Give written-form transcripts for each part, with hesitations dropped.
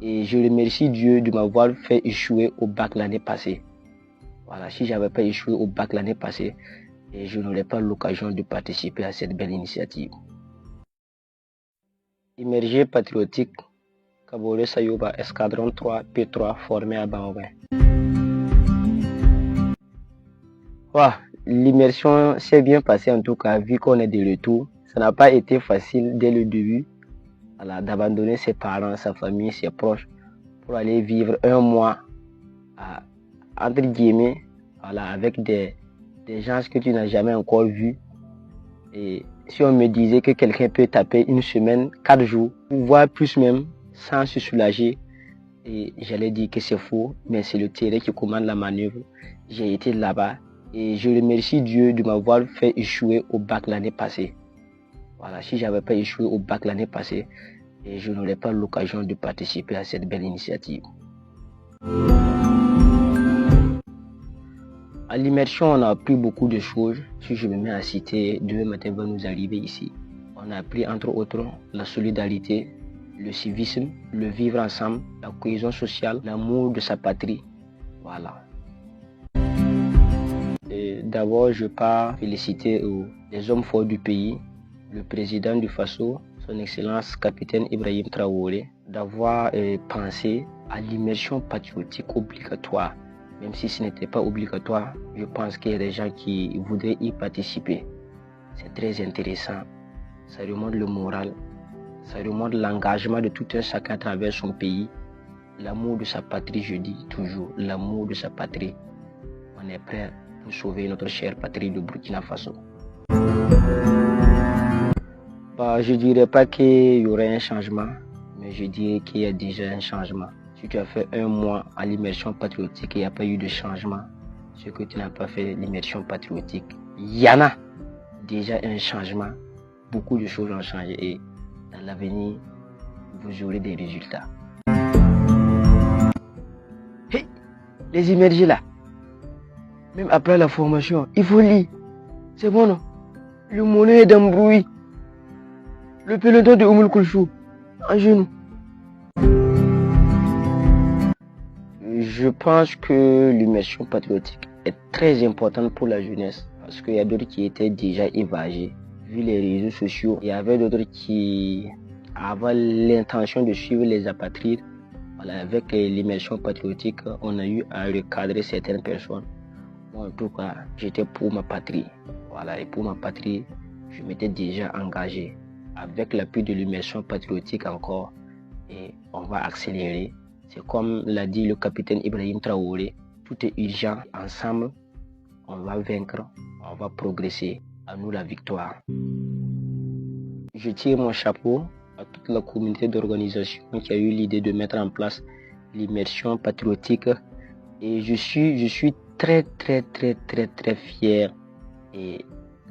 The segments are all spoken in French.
Et je remercie Dieu de m'avoir fait échouer au bac l'année passée. Voilà, si j'avais pas échoué au bac l'année passée, je n'aurais pas l'occasion de participer à cette belle initiative. Immergé patriotique, Kabore Sayoba, escadron 3, P3, formé à Bangouin. Wow, l'immersion s'est bien passée en tout cas, vu qu'on est de retour. Ça n'a pas été facile dès le début, voilà, d'abandonner ses parents, sa famille, ses proches, pour aller vivre un mois, entre guillemets, voilà, avec des gens que tu n'as jamais encore vus. Et si on me disait que quelqu'un peut taper une semaine, 4 jours, voire plus même, sans se soulager, et j'allais dire que c'est faux, mais c'est le terrain qui commande la manœuvre. J'ai été là-bas et je remercie Dieu de m'avoir fait échouer au bac l'année passée. Voilà, si j'avais pas échoué au bac l'année passée, je n'aurais pas l'occasion de participer à cette belle initiative. À l'immersion, on a appris beaucoup de choses. Si je me mets à citer, demain matin va nous arriver ici. On a appris entre autres la solidarité, le civisme, le vivre ensemble, la cohésion sociale, l'amour de sa patrie. Voilà. D'abord, je pars féliciter les hommes forts du pays, le président du Faso, son Excellence capitaine Ibrahim Traoré, d'avoir pensé à l'immersion patriotique obligatoire. Même si ce n'était pas obligatoire, je pense qu'il y a des gens qui voudraient y participer. C'est très intéressant. Ça remonte le moral, ça remonte l'engagement de tout un chacun à travers son pays. L'amour de sa patrie, je dis toujours, l'amour de sa patrie. On est prêt pour sauver notre chère patrie de Burkina Faso. Je ne dirais pas qu'il y aurait un changement, mais je dirais qu'il y a déjà un changement. Si tu as fait un mois à l'immersion patriotique et il n'y a pas eu de changement, c'est que tu n'as pas fait l'immersion patriotique. Il y en a déjà un changement. Beaucoup de choses ont changé et dans l'avenir, vous aurez des résultats. Hey, les immergés là, même après la formation, il faut lire. C'est bon, non? Le monnaie d'embrouille. Le peloton de Oumoul Koulchou, en genou. Je pense que l'immersion patriotique est très importante pour la jeunesse parce qu'il y a d'autres qui étaient déjà évagés. Vu les réseaux sociaux, il y avait d'autres qui avaient l'intention de suivre les apatrides. Voilà, avec l'immersion patriotique, on a eu à recadrer certaines personnes. Moi, en tout cas, j'étais pour ma patrie. Voilà, et pour ma patrie, je m'étais déjà engagé. Avec l'appui de l'immersion patriotique encore, et on va accélérer. C'est comme l'a dit le capitaine Ibrahim Traoré, tout est urgent, ensemble, on va vaincre, on va progresser, à nous la victoire. Je tire mon chapeau à toute la communauté d'organisation qui a eu l'idée de mettre en place l'immersion patriotique et je suis très fier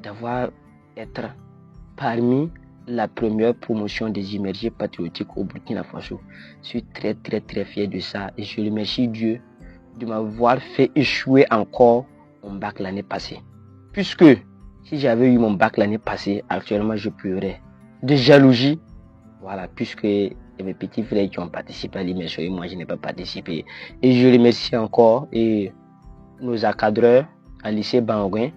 d'avoir été parmi la première promotion des immergés patriotiques au Burkina Faso. Je suis très fier de ça et je remercie Dieu de m'avoir fait échouer encore mon bac l'année passée. Puisque si j'avais eu mon bac l'année passée, actuellement je pleurais de jalousie. Voilà, puisque il y a mes petits frères qui ont participé à l'immersion et moi je n'ai pas participé. Et je remercie encore nos encadreurs à lycée Bangouin,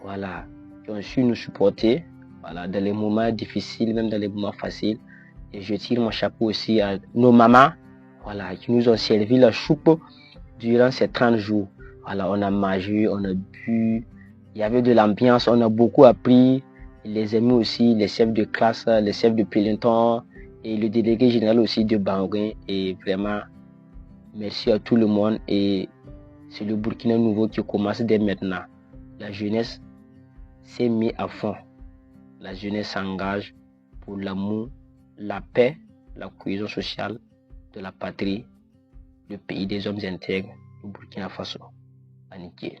voilà, qui ont su nous supporter. Voilà, dans les moments difficiles, même dans les moments faciles. Et je tire mon chapeau aussi à nos mamans, voilà, qui nous ont servi la choupe durant ces 30 jours. Voilà, on a mangé, on a bu, il y avait de l'ambiance, on a beaucoup appris. Les amis aussi, les chefs de classe, les chefs de peloton et le délégué général aussi de Bangouin. Et vraiment, merci à tout le monde. Et c'est le Burkina nouveau qui commence dès maintenant. La jeunesse s'est mise à fond. La jeunesse s'engage pour l'amour, la paix, la cohésion sociale de la patrie, le pays des hommes intègres, le Burkina Faso. Aniké.